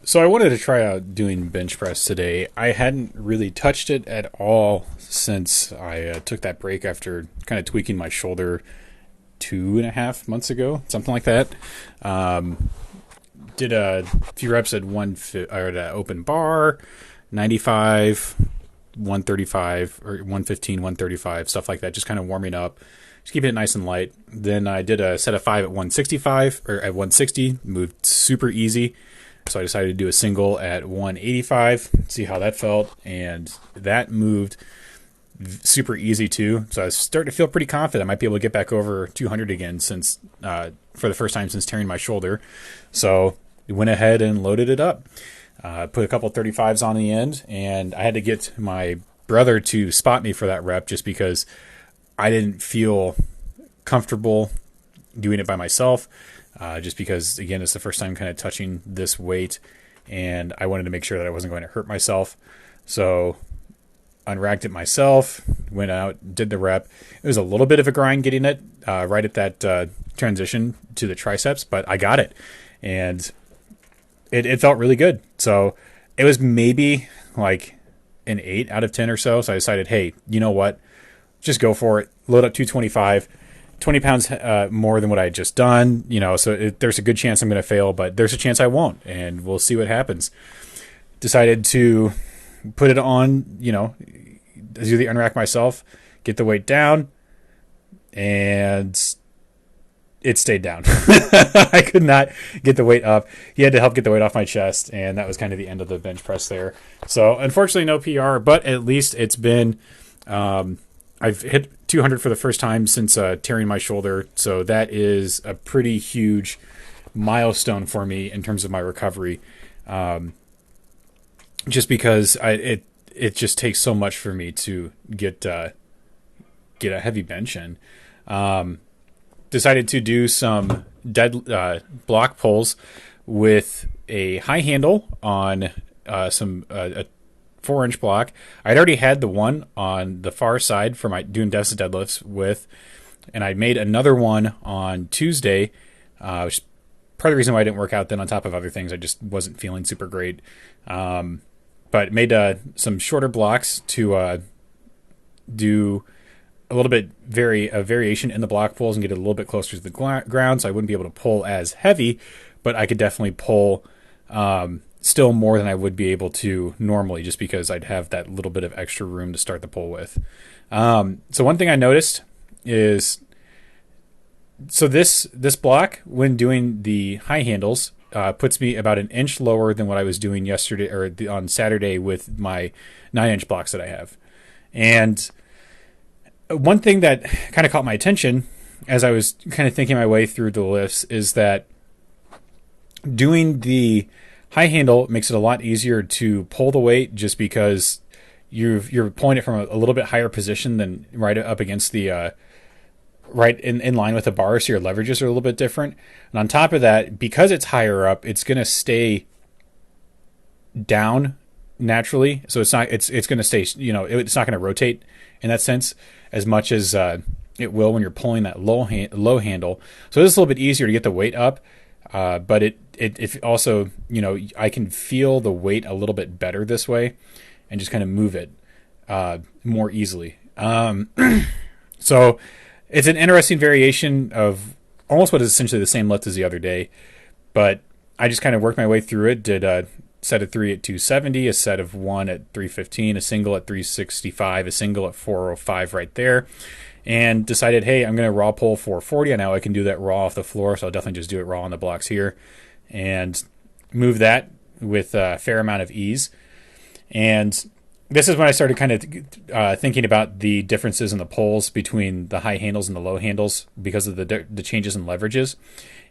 So I wanted to try out doing bench press today. I hadn't really touched it at all since I took that break after kind of tweaking my shoulder 2.5 months ago, something like that. Um, did a few reps at or at an open bar, 95, 135, or 115, 135, stuff like that. Just kind of warming up, just keeping it nice and light. Then I did a set of 5 at 165 or at 160, moved super easy. So I decided to do a single at 185, see how that felt, and that moved super easy too. So I was starting to feel pretty confident I might be able to get back over 200 again since for the first time since tearing my shoulder. So went ahead and loaded it up. Put a couple 35s on the end, and I had to get my brother to spot me for that rep just because I didn't feel comfortable doing it by myself. Just because, again, it's the first time kind of touching this weight, and I wanted to make sure that I wasn't going to hurt myself. So unracked it myself, went out, did the rep. It was a little bit of a grind getting it right at that transition to the triceps, but I got it, and it felt really good. So it was maybe like an 8 out of 10 or so. So I decided, hey, you know what? Just go for it. Load up 225. 20 pounds more than what I had just done, so there's a good chance I'm going to fail, but there's a chance I won't, and we'll see what happens. Decided to put it on, do the unrack myself, get the weight down, and it stayed down. I could not get the weight up. He had to help get the weight off my chest, and that was kind of the end of the bench press there. So unfortunately, no PR, but at least it's been... I've hit 200 for the first time since tearing my shoulder, so that is a pretty huge milestone for me in terms of my recovery. Just because it just takes so much for me to get a heavy bench in. Decided to do some dead block pulls with a high handle on some a 4-inch block. I'd already had the one on the far side for my doing deficit deadlifts with, and I made another one on Tuesday, which is part of the reason why I didn't work out then on top of other things. I just wasn't feeling super great. But made some shorter blocks to do a little bit variation in the block pulls and get it a little bit closer to the ground, so I wouldn't be able to pull as heavy, but I could definitely pull still more than I would be able to normally, just because I'd have that little bit of extra room to start the pull with. So one thing I noticed is, so this block, when doing the high handles, puts me about an inch lower than what I was doing yesterday or on Saturday with my 9-inch blocks that I have. And one thing that kind of caught my attention as I was kind of thinking my way through the lifts is that doing the high handle makes it a lot easier to pull the weight, just because you're pulling it from a little bit higher position than right up against the right in line with the bar, so your leverages are a little bit different. And on top of that, because it's higher up, it's going to stay down naturally. So it's going to stay, it's not going to rotate in that sense as much as it will when you're pulling that low handle. So it's a little bit easier to get the weight up. But it also, I can feel the weight a little bit better this way and just kind of move it more easily. So it's an interesting variation of almost what is essentially the same lift as the other day, but I just kind of worked my way through it. Did a set of 3 at 270, a set of 1 at 315, a single at 365, a single at 405 right there. And decided, hey, I'm going to raw pull 440. I know I can do that raw off the floor, so I'll definitely just do it raw on the blocks here. And move that with a fair amount of ease. And this is when I started kind of thinking about the differences in the pulls between the high handles and the low handles because of the changes in leverages.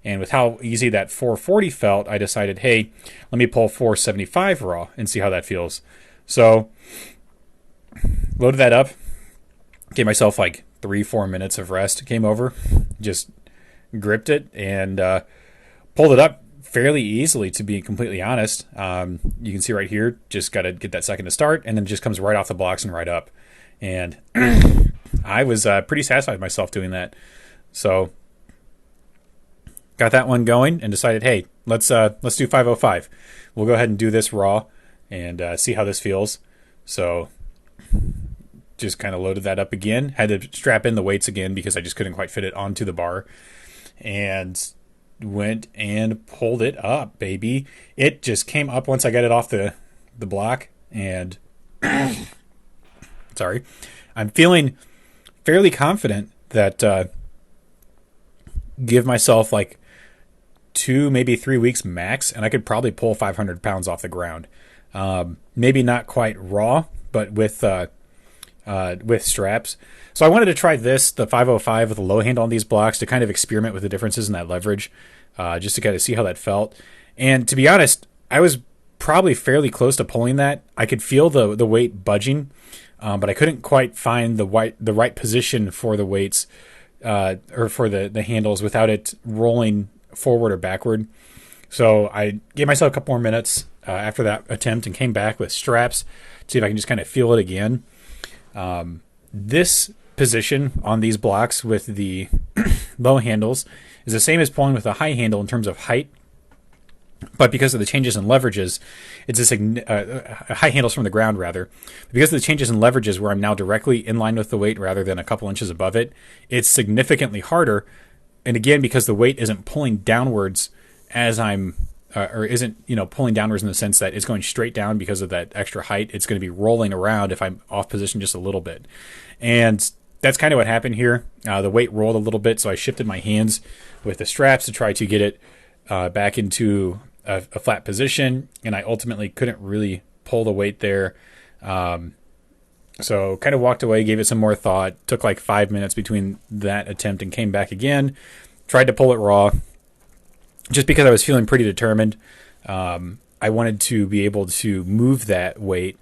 And with how easy that 440 felt, I decided, hey, let me pull 475 raw and see how that feels. So loaded that up, gave myself like 3-4 minutes of rest, came over, just gripped it, and pulled it up fairly easily, to be completely honest. You can see right here, just got to get that second to start, and then it just comes right off the blocks and right up. And I was pretty satisfied with myself doing that. So got that one going and decided, hey, let's do 505. We'll go ahead and do this raw and see how this feels. So just kind of loaded that up again. Had to strap in the weights again because I just couldn't quite fit it onto the bar, and went and pulled it up, baby. It just came up once I got it off the block, and sorry, I'm feeling fairly confident that give myself like 2, maybe 3 weeks max, and I could probably pull 500 pounds off the ground. Maybe not quite raw, but with straps. So I wanted to try the 505 with a low handle on these blocks to kind of experiment with the differences in that leverage, just to kind of see how that felt. And to be honest, I was probably fairly close to pulling that. I could feel the weight budging, but I couldn't quite find the right position for the weights, or for the handles without it rolling forward or backward. So I gave myself a couple more minutes after that attempt and came back with straps to see if I can just kind of feel it again. This position on these blocks with the low handles is the same as pulling with a high handle in terms of height, but because of the changes in leverages, it's high handles from the ground rather. Because of the changes in leverages where I'm now directly in line with the weight rather than a couple inches above it, it's significantly harder. And again, because the weight isn't pulling downwards as I'm, or isn't, pulling downwards in the sense that it's going straight down because of that extra height. It's going to be rolling around if I'm off position just a little bit. And that's kind of what happened here. The weight rolled a little bit, so I shifted my hands with the straps to try to get it back into a flat position, and I ultimately couldn't really pull the weight there. So kind of walked away, gave it some more thought, took like 5 minutes between that attempt and came back again, tried to pull it raw, just because I was feeling pretty determined. I wanted to be able to move that weight,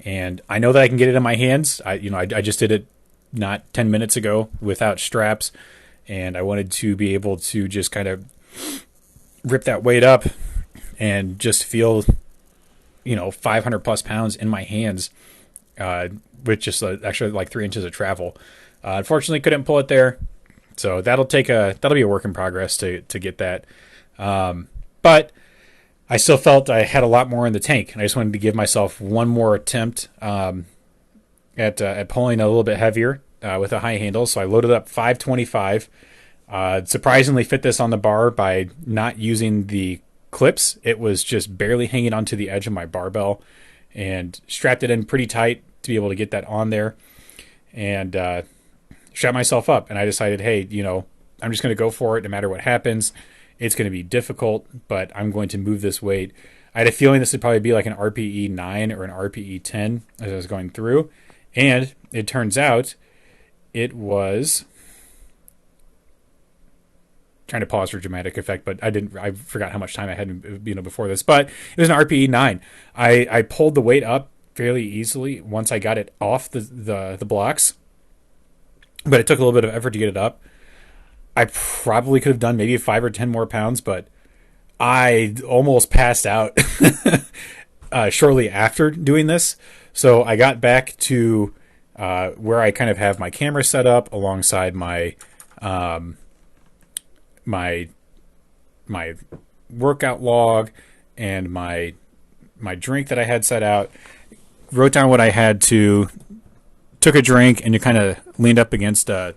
and I know that I can get it in my hands. I just did it not 10 minutes ago without straps, and I wanted to be able to just kind of rip that weight up and just feel, 500 plus pounds in my hands, with just actually like 3 inches of travel. Unfortunately, couldn't pull it there, so that'll be a work in progress to get that. But I still felt I had a lot more in the tank, and I just wanted to give myself one more attempt at pulling a little bit heavier with a high handle. So I loaded up 525. Surprisingly fit this on the bar by not using the clips. It was just barely hanging onto the edge of my barbell, and strapped it in pretty tight to be able to get that on there, and strapped myself up. And I decided, hey, I'm just going to go for it no matter what happens. It's going to be difficult, but I'm going to move this weight. I had a feeling this would probably be like an RPE 9 or an RPE 10 as I was going through. And it turns out it was, trying to pause for dramatic effect, but I forgot how much time I had before this, but it was an RPE 9. I pulled the weight up fairly easily once I got it off the blocks, but it took a little bit of effort to get it up. I probably could have done maybe 5 or 10 more pounds, but I almost passed out shortly after doing this. So I got back to where I kind of have my camera set up alongside my my workout log and my drink that I had set out. Wrote down what I had to, took a drink, and you kind of leaned up against a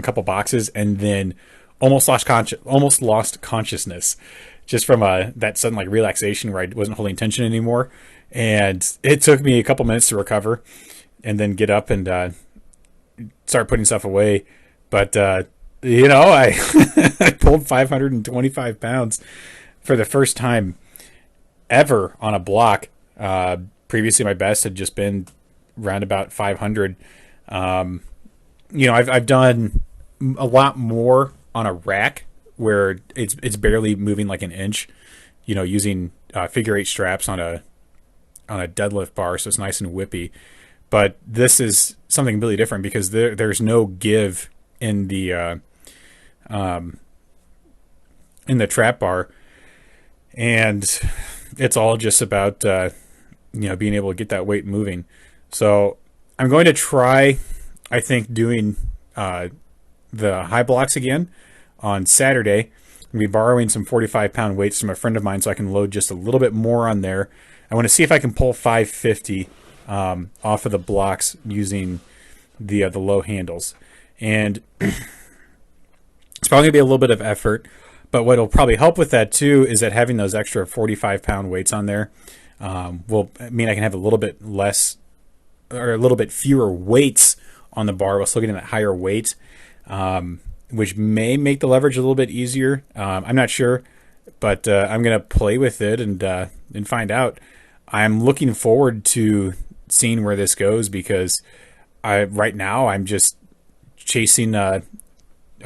couple boxes, and then almost lost consciousness just from that sudden like relaxation where I wasn't holding tension anymore. And it took me a couple minutes to recover and then get up and start putting stuff away. But I I pulled 525 pounds for the first time ever on a block. Previously my best had just been around about 500. I've done a lot more on a rack where it's barely moving like an inch, using figure 8 straps on a deadlift bar, so it's nice and whippy. But this is something really different because there's no give in the trap bar, and it's all just about being able to get that weight moving. So I'm going to try, I think, doing the high blocks again on Saturday. going to be borrowing some 45-pound weights from a friend of mine so I can load just a little bit more on there. I want to see if I can pull 550 off of the blocks using the low handles. And it's probably going to be a little bit of effort, but what will probably help with that too is that having those extra 45-pound weights on there will mean I can have a little bit less or a little bit fewer weights on the bar while still getting that higher weight, which may make the leverage a little bit easier. I'm not sure, but I'm going to play with it and find out. I'm looking forward to seeing where this goes because right now I'm just chasing a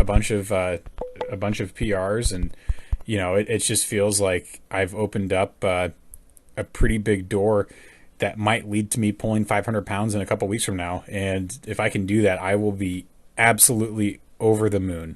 bunch of PRs, and it just feels like I've opened up a pretty big door that might lead to me pulling 500 pounds in a couple weeks from now. And if I can do that, I will be absolutely over the moon.